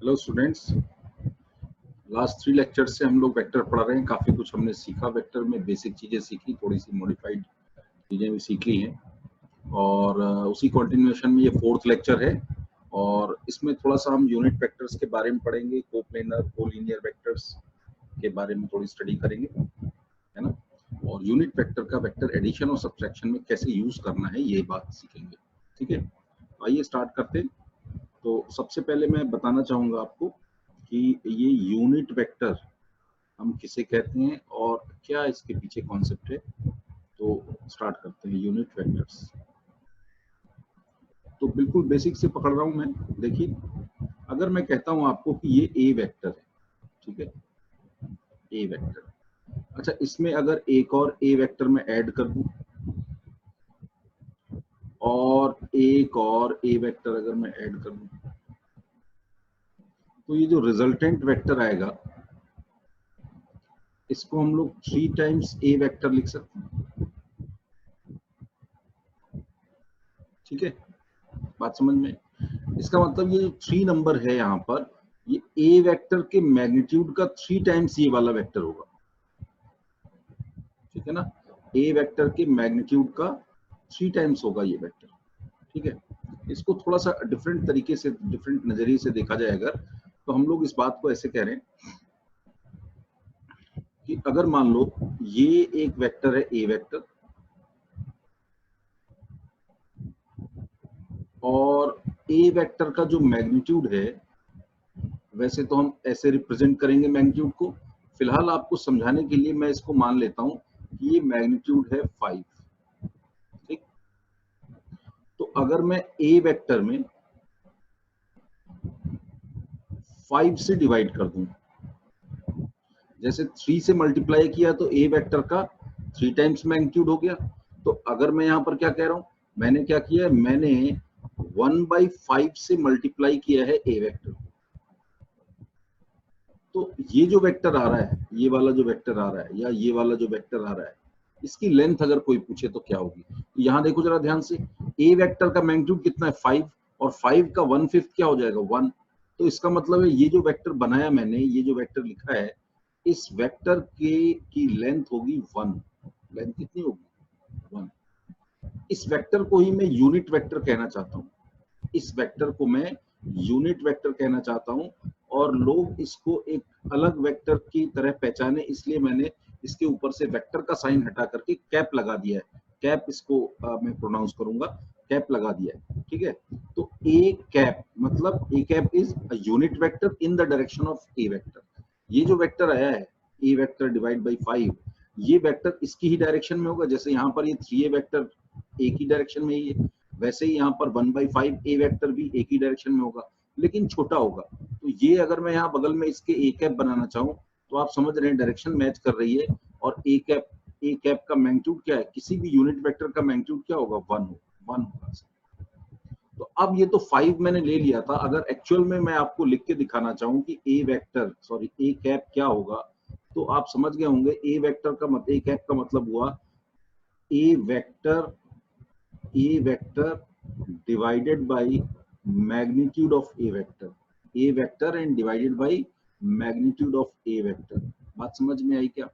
Hello students, last 3 lecture से हम लोग वेक्टर पढ़ा रहे हैं। काफ़ी कुछ हमने सीखा, वेक्टर में बेसिक चीज़ें सीखी, थोड़ी सी मॉडिफाइड चीज़ें भी सीख ली हैं और उसी कंटिन्यूएशन में ये 4th लेक्चर है और इसमें थोड़ा सा हम यूनिट वेक्टर्स के बारे में पढ़ेंगे, कोप्लेनर कोलिनियर वेक्टर्स के बारे में थोड़ी स्टडी करेंगे, है ना। और यूनिट वेक्टर का वेक्टर एडिशन और सब्ट्रैक्शन में कैसे यूज करना है ये बात सीखेंगे। ठीक है, आइए स्टार्ट करते हैं। तो सबसे पहले मैं बताना चाहूँगा आपको कि ये यूनिट वेक्टर हम किसे कहते हैं और क्या इसके पीछे कॉन्सेप्ट है। तो स्टार्ट करते हैं यूनिट वेक्टर्स। तो बिल्कुल बेसिक से पकड़ रहा हूं मैं। देखिए, अगर मैं कहता हूं आपको कि ये ए वेक्टर है, ठीक है, ए वेक्टर। अच्छा, इसमें अगर एक और ए वेक्टर में ऐड कर दूं और एक और ए वेक्टर अगर मैं ऐड कर दूं, तो ये जो रिजल्टेंट वेक्टर आएगा इसको हम लोग 3 टाइम्स ए वेक्टर लिख सकते हैं। ठीक है, बात समझ में। इसका मतलब ये जो 3 नंबर है यहाँ पर, ये ए वेक्टर के मैग्नीट्यूड का 3 टाइम्स ये वाला वेक्टर होगा। ठीक है ना, ए वेक्टर के मैग्नीट्यूड का 3 टाइम्स होगा ये वेक्टर। ठीक है, इसको थोड़ा सा डिफरेंट तरीके से, डिफरेंट नजरिए से देखा जाए अगर, तो हम लोग इस बात को ऐसे कह रहे हैं कि अगर मान लो ये एक वेक्टर है ए वेक्टर और ए वेक्टर का जो मैग्नीट्यूड है, वैसे तो हम ऐसे रिप्रेजेंट करेंगे मैग्नीट्यूड को। फिलहाल आपको समझाने के लिए मैं इसको मान लेता हूं कि ये मैग्नीट्यूड है 5। ठीक, तो अगर मैं ए वेक्टर में 5 से डिवाइड कर दूं, जैसे 3 से मल्टीप्लाई किया तो ए वेक्टर का 3 टाइम्स मैग्नीट्यूड हो गया। तो अगर मैं यहाँ पर क्या कह रहा हूं, मैंने क्या किया है, मैंने 1/5 से मल्टीप्लाई किया है ए वेक्टर। तो ये जो वेक्टर आ रहा है, ये वाला जो वेक्टर आ रहा है या ये वाला जो वेक्टर आ रहा है, इसकी लेंथ अगर कोई पूछे तो क्या होगी। तो यहाँ देखो जरा ध्यान से, ए वेक्टर का मैग्नीट्यूड कितना है 5 और 5 का 1/5 क्या हो जाएगा 1। तो इसका मतलब है ये जो वेक्टर बनाया मैंने, ये जो वेक्टर लिखा है, इस वेक्टर के की लेंथ होगी 1। लेंथ कितनी होगी 1। इस वेक्टर को ही मैं यूनिट वेक्टर कहना चाहता हूँ। इस वेक्टर को मैं यूनिट वेक्टर कहना चाहता हूं और लोग इसको एक अलग वेक्टर की तरह पहचाने, इसलिए मैंने इसके ऊपर से वेक्टर का साइन हटा करके कैप लगा दिया है। कैप इसको मैं प्रोनाउंस करूंगा, कैप लगा दिया है। ठीक है, तो ए कैप मतलब a cap is a unit vector in the direction of A vector. ये जो वेक्टर आया है ए वेक्टर डिवाइड बाई 5, ये वेक्टर इसकी ही डायरेक्शन में होगा। जैसे यहाँ पर ये 3a वेक्टर एक ही डायरेक्शन में ही है, वैसे ही यहाँ पर 1/5 ए वेक्टर भी एक ही डायरेक्शन में होगा, लेकिन छोटा होगा। तो ये अगर मैं यहाँ बगल में इसके ए कैप बनाना चाहूँ तो आप समझ रहे हैं डायरेक्शन मैच कर रही है। और ए कैप का मैग्नीट्यूड क्या है, किसी भी यूनिट वेक्टर का मैग्नीट्यूड क्या होगा 1 होगा। तो अब ये तो 5 मैंने ले लिया था, अगर एक्चुअल में मैं आपको लिख के दिखाना चाहूँ कि ए कैप क्या होगा, तो आप समझ गए होंगे। ए कैप का मतलब हुआ ए vector divided by magnitude of a vector and divided by magnitude of a vector। बात समझ में आई क्या?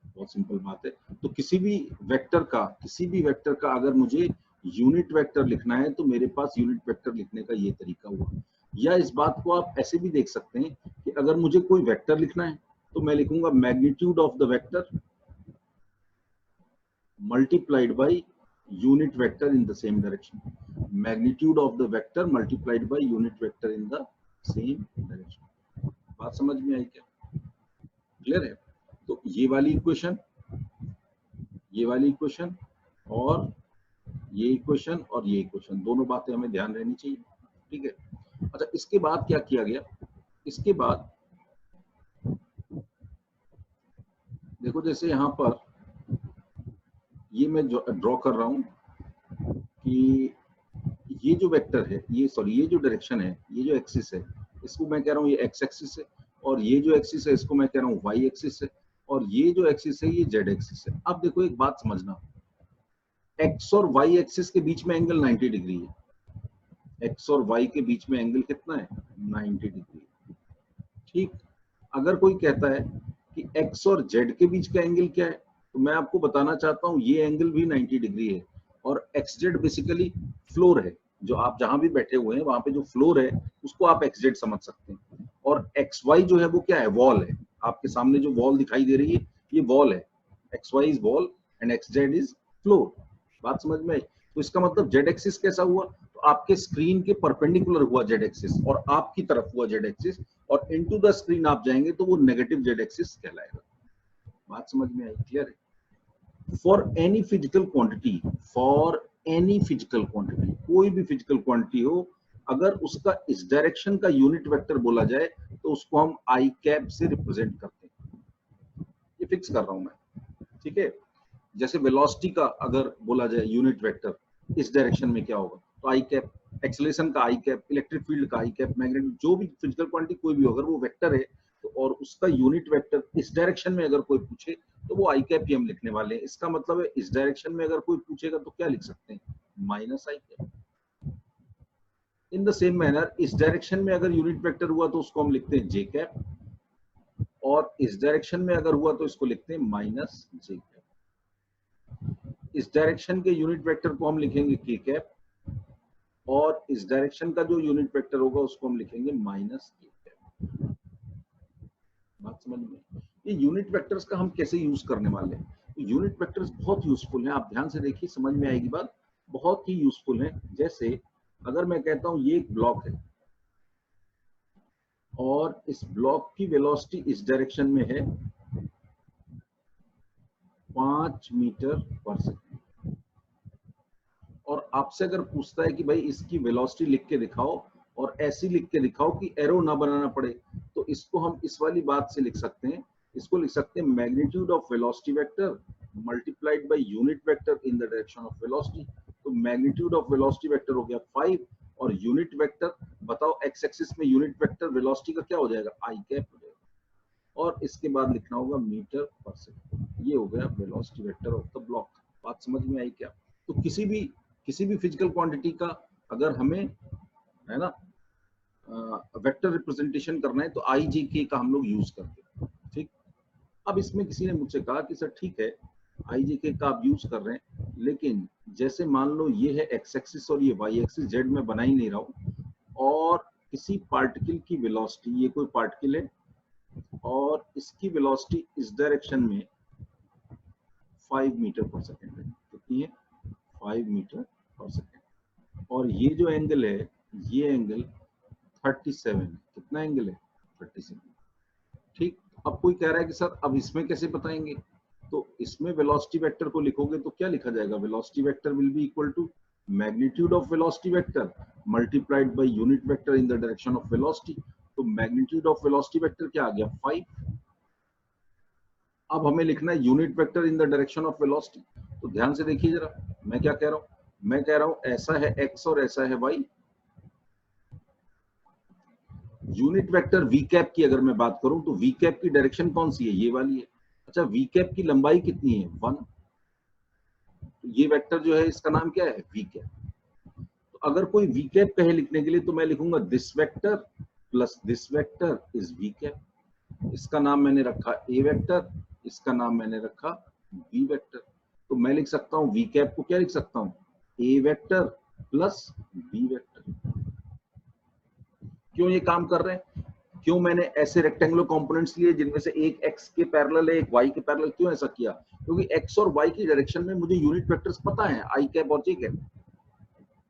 बहुत सिंपल बात है। तो किसी भी वेक्टर का अगर मुझे यूनिट वेक्टर लिखना है तो मेरे पास यूनिट वेक्टर लिखने का ये तरीका हुआ। या इस बात को आप ऐसे भी देख सकते हैं कि अगर मुझे कोई वेक्टर लिखना है तो मैं लिखूंगा magnitude of the vector multiplied by unit vector in the same direction। magnitude of the vector multiplied by unit vector in the same direction। बात समझ में आई क्या? क्लियर है? तो ये वाली इक्वेशन और ये इक्वेशन और ये इक्वेशन, दोनों बातें हमें ध्यान रहनी चाहिए। ठीक है, अच्छा इसके बाद क्या किया गया, इसके बाद देखो जैसे यहाँ पर ये मैं ड्रॉ कर रहा हूं कि ये जो वेक्टर है, ये जो डायरेक्शन है, ये जो एक्सिस है, इसको मैं कह रहा हूँ ये एक्स एक्सिस है, और ये जो एक्सिस है इसको मैं कह रहा हूँ वाई एक्सिस है, और ये जो एक्सिस है ये जेड एक्सिस है। अब देखो एक बात समझना, एक्स और वाई एक्सिस के बीच में एंगल 90 डिग्री है। एक्स और वाई के बीच में एंगल कितना है 90 डिग्री। ठीक, अगर कोई कहता है कि एक्स और जेड के बीच का एंगल क्या है, तो मैं आपको बताना चाहता हूँ ये एंगल भी 90 डिग्री है। और एक्स जेड बेसिकली फ्लोर है, जो आप जहां भी बैठे हुए हैं वहां पे जो फ्लोर है उसको आप एक्स जेड समझ सकते हैं। और एक्स वाई जो है वो क्या है, वॉल है। आपके सामने जो वॉल दिखाई दे रही है ये वॉल है। X Y is wall and X Z is floor. बात समझ में आई? तो इसका मतलब जेड एक्सिस कैसा हुआ, तो आपके स्क्रीन के परपेंडिकुलर हुआ जेड एक्सिस और आपकी तरफ हुआ जेड एक्सिस, और इनटू द स्क्रीन आप जाएंगे तो वो नेगेटिव जेड एक्सिस कहलाएगा। बात समझ में आई? क्लियर है? For any physical quantity, for any physical quantity, कोई भी फिजिकल क्वांटिटी हो, अगर उसका इस डायरेक्शन का यूनिट वेक्टर बोला जाए तो उसको हम आई कैप से रिप्रेजेंट करते हैं। ये फिक्स कर रहा हूं मैं, ठीक है? जैसे वेलोसिटी का अगर बोला जाए यूनिट वेक्टर इस डायरेक्शन में क्या होगा, तो आई कैप। एक्सेलरेशन का आई कैप, इलेक्ट्रिक फील्ड का आई कैप, मैग्नेटिक, जो भी फिजिकल क्वांटिटी कोई भी हो, अगर वो वेक्टर है तो और उसका यूनिट वेक्टर इस डायरेक्शन में अगर कोई पूछे तो वो आई कैप ही हम लिखने वाले हैं। इसका मतलब है इस डायरेक्शन में अगर कोई पूछेगा तो क्या लिख सकते हैं, minus I cap. In the same manner इस डायरेक्शन में अगर यूनिट वेक्टर हुआ तो उसको हम लिखते हैं जे कैप, और इस डायरेक्शन में अगर हुआ तो इसको लिखते हैं माइनस जे कैप। इस डायरेक्शन के यूनिट वेक्टर को हम लिखेंगे के कैप, और इस डायरेक्शन का जो यूनिट वेक्टर होगा उसको हम लिखेंगे माइनस के कैप। बात समझ में? ये यूनिट वेक्टर्स का हम कैसे यूज करने वाले हैं? यूनिट वेक्टर्स बहुत यूजफुल हैं, आप ध्यान से देखिए, समझ में आएगी बात। बहुत ही यूजफुल है। जैसे अगर मैं कहता हूं ये एक ब्लॉक है और इस ब्लॉक की वेलोसिटी इस डायरेक्शन में है 5 मीटर पर सेकेंड, और आपसे अगर पूछता है कि भाई इसकी वेलोसिटी लिख के दिखाओ, और ऐसी लिख के दिखाओ कि एरो ना बनाना पड़े, तो इसको हम इस वाली बात से लिख सकते हैं। इसको लिख सकते हैं magnitude of velocity vector multiplied by unit vector in the direction of velocity. तो मैग्नीट्यूड ऑफ वेलोसिटी वेक्टर हो गया 5, और यूनिट वेक्टर बताओ एक्स एक्सिस में यूनिट वेक्टर वेलोसिटी का क्या हो जाएगा, आई कैप हो जाएगा, और इसके बाद लिखना होगा मीटर पर सेकेंड। ये हो गया velocity vector of the block. बात समझ में आई क्या? तो किसी भी फिजिकल क्वांटिटी का अगर हमें, है ना, वेक्टर रिप्रेजेंटेशन करना है तो आई जे के का हम लोग यूज करते हैं। ठीक, अब इसमें किसी ने मुझसे कहा कि सर ठीक है आई जे के का आप यूज कर रहे हैं, लेकिन जैसे मान लो ये है एक्स एक्सिस और ये वाई एक्सिस, जेड में बना ही नहीं रहा हूं, और किसी पार्टिकल की वेलोसिटी, ये कोई पार्टिकल है और इसकी वेलोसिटी इस डायरेक्शन में 5 मीटर पर सेकेंड है। कितनी है, 5 मीटर पर सेकेंड। और ये जो एंगल है, ये एंगल 37 है। कितना एंगल है, 37। ठीक, अब कोई कह रहा है कि सर अब इसमें कैसे बताएंगे, तो इसमें वेलोसिटी वेक्टर को लिखोगे तो क्या लिखा जाएगा, velocity vector will be equal to magnitude of velocity vector multiplied by unit vector in the direction of velocity. तो मैग्नीट्यूड ऑफ वेलोसिटी वेक्टर क्या आ गया, 5। अब हमें लिखना है unit vector in the direction of velocity. तो ध्यान से देखिए जरा, मैं क्या कह रहा हूं, मैं कह रहा हूं ऐसा है एक्स और ऐसा है Y. Unit vector V cap की अगर मैं बात करूं तो वी कैप की डायरेक्शन कौन सी है, ये वाली है। अच्छा, वी कैप की लंबाई कितनी है, 1। तो ये वेक्टर जो है इसका नाम क्या है, वी कैप। तो अगर कोई वी कैप कहे लिखने के लिए तो मैं लिखूंगा this vector plus this vector is V cap. इसका नाम मैंने रखा ए वेक्टर, इसका नाम मैंने रखा बी वेक्टर। तो मैं लिख सकता हूं वी कैप को क्या लिख सकता हूं, ए वेक्टर प्लस बी वेक्टर। क्यों ये काम कर रहे हैं, क्यों मैंने ऐसे रेक्टेंगुलर कंपोनेंट्स लिए जिनमें से एक एक्स के पैरेलल है एक वाई के पैरेलल, क्यों ऐसा किया, क्योंकि एक्स और वाई की डायरेक्शन में मुझे यूनिट वेक्टर्स पता है, आई कैप और जे कैप,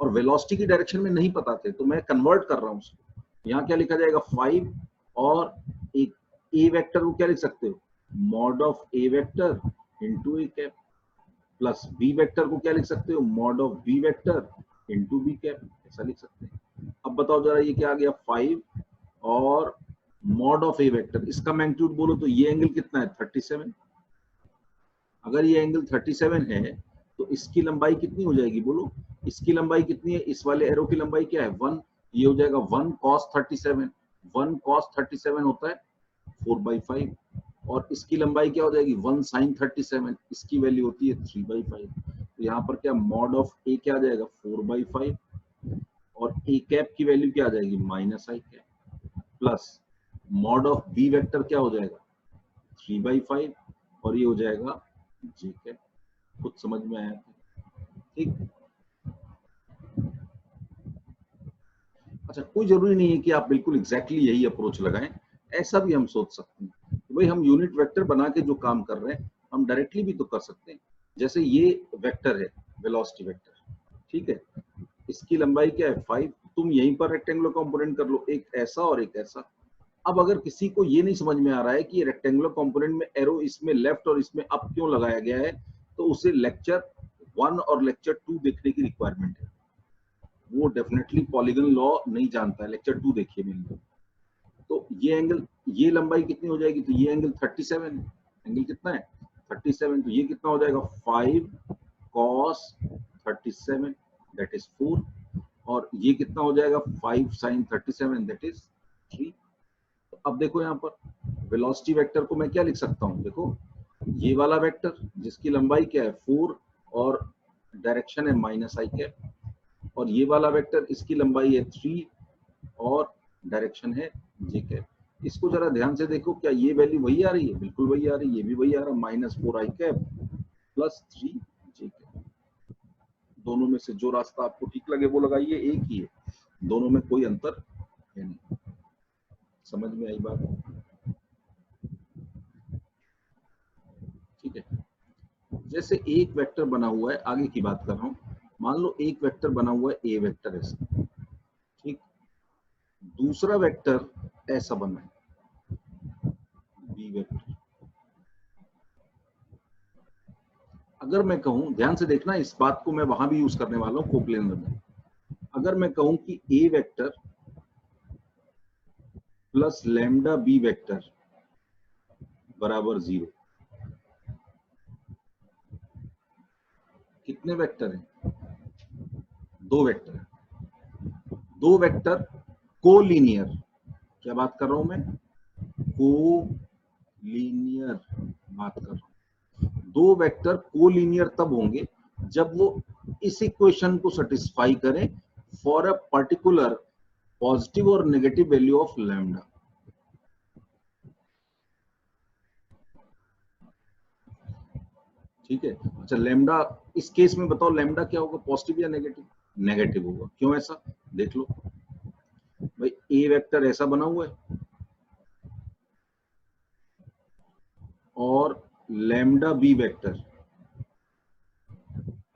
और वेलोसिटी की डायरेक्शन में नहीं पता थे, तो मैं कन्वर्ट कर रहा हूं उसको। यहाँ क्या लिखा जाएगा 5, और एक ए वेक्टर को क्या लिख सकते हो, mod of A vector into A cap, plus B vector को क्या लिख सकते हो, mod of B vector into B cap, ऐसा लिख सकते हैं। अब बताओ जरा ये क्या आ गया, 5 और मॉड ऑफ ए वेक्टर, इसका मैग्नीट्यूड बोलो तो ये एंगल कितना है, 37। अगर ये एंगल 37 है तो इसकी लंबाई कितनी हो जाएगी बोलो, इसकी लंबाई कितनी है, इस वाले एरो की लंबाई क्या है, 1। ये हो जाएगा 1 cos 37। 1 cos 37 होता है 4/5, और इसकी लंबाई क्या हो जाएगी, 1 sin 37, इसकी वैल्यू होती है 3/5। तो यहाँ पर क्या मॉड ऑफ ए क्या आ जाएगा, 4/5, और ए कैप की वैल्यू क्या आ जाएगी, minus I cap, plus mod of B vector क्या हो जाएगा 3/5, और ये हो जाएगा जे कैप। कुछ समझ में आया? ठीक। अच्छा, कोई जरूरी नहीं है कि आप बिल्कुल एग्जैक्टली यही अप्रोच लगाएं, ऐसा भी हम सोच सकते हैं कि भाई हम यूनिट वेक्टर बना के जो काम कर रहे हैं हम डायरेक्टली भी तो कर सकते हैं। जैसे ये वेक्टर है वेलोसिटी वेक्टर, ठीक है, इसकी लंबाई क्या है 5, तुम यहीं पर रेक्टेंगुलर कंपोनेंट कर लो, एक ऐसा और एक ऐसा। अब अगर किसी को ये नहीं समझ में आ रहा है कि ये रेक्टेंगुलर कंपोनेंट में एरो इसमें लेफ्ट और इसमें अप क्यों लगाया गया है, तो उसे लेक्चर 1 और लेक्चर 2 देखने की रिक्वायरमेंट है। वो डेफिनेटली पॉलीगन लॉ नहीं जानता है, लेक्चर 2 देखिए मेरे। तो ये एंगल, ये लंबाई कितनी हो जाएगी, तो ये एंगल 37 है। एंगल कितना है 37, तो ये कितना हो जाएगा 5 cos 37 दैट इज 4, और ये कितना हो जाएगा 5 sin 37 दैट इज 3। तो अब देखो यहाँ पर वेलोसिटी वेक्टर को मैं क्या लिख सकता हूँ, देखो ये वाला वेक्टर जिसकी लंबाई क्या है 4 और डायरेक्शन है माइनस आई कैप, और ये वाला वेक्टर इसकी लंबाई है 3 और डायरेक्शन है जे कैप। इसको जरा ध्यान से देखो, क्या ये वैल्यू वही आ रही है, बिल्कुल वही आ रही है, ये भी वही आ रहा है, -4 आई कैप प्लस 3 जे कैप। दोनों में से जो रास्ता आपको ठीक लगे वो लगाइए, एक ही है, दोनों में कोई अंतर है नहीं। समझ में आई बात? ठीक है। जैसे एक वेक्टर बना हुआ है, आगे की बात कर रहा हूं, मान लो एक वेक्टर बना हुआ है ए वेक्टर ऐसा, ठीक, दूसरा वेक्टर ऐसा बना है बी वेक्टर। अगर मैं कहूं, ध्यान से देखना, इस बात को मैं वहां भी यूज करने वाला हूं कोप्लेनर में। अगर मैं कहूं कि a vector plus lambda b vector बराबर 0, कितने वेक्टर हैं, 2 वेक्टर हैं, 2 वेक्टर कोलिनियर, क्या बात कर रहा हूं मैं, कोलिनियर बात कर रहा हूं। 2 वेक्टर कोलिनियर तब होंगे जब वो इस इक्वेशन को सेटिस्फाई करें फॉर अ पर्टिकुलर पॉजिटिव और नेगेटिव वैल्यू ऑफ लैम्डा। ठीक है। अच्छा, लैम्डा इस केस में बताओ लैम्डा क्या होगा, पॉजिटिव या नेगेटिव? नेगेटिव होगा। क्यों ऐसा, देख लो भाई, ए वेक्टर ऐसा बना हुआ है और लैम्डा बी वेक्टर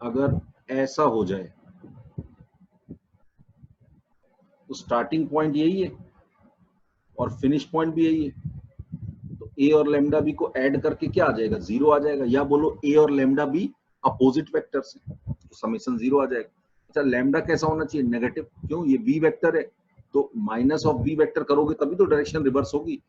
अगर ऐसा हो जाए तो स्टार्टिंग पॉइंट यही है और फिनिश पॉइंट भी यही है, तो ए और लैम्डा बी को ऐड करके क्या आ जाएगा, 0 आ जाएगा, या बोलो ए और लैम्डा बी अपोजिट वेक्टर्स हैं तो समेशन 0 आ जाएगा। अच्छा, लैम्डा कैसा होना चाहिए, नेगेटिव, क्यों, ये बी वेक्टर है तो माइनस ऑफ बी वेक्टर करोगे तभी तो डायरेक्शन रिवर्स होगी।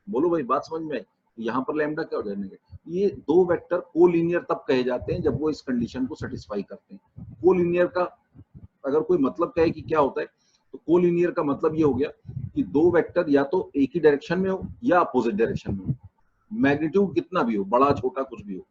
बोलो भाई, बात समझ में आई? यहाँ पर लैम्डा क्या हो जाएगा, नेगेटिव। ये 2 वेक्टर कोलिनियर तब कहे जाते हैं जब वो इस कंडीशन को सेटिस्फाई करते हैं। कोलिनियर का अगर कोई मतलब कहे कि क्या होता है, तो कोलिनियर का मतलब ये हो गया कि 2 वेक्टर या तो एक ही डायरेक्शन में हो या अपोजिट डायरेक्शन में हो, मैग्नीट्यूड कितना भी हो, बड़ा छोटा कुछ भी हो,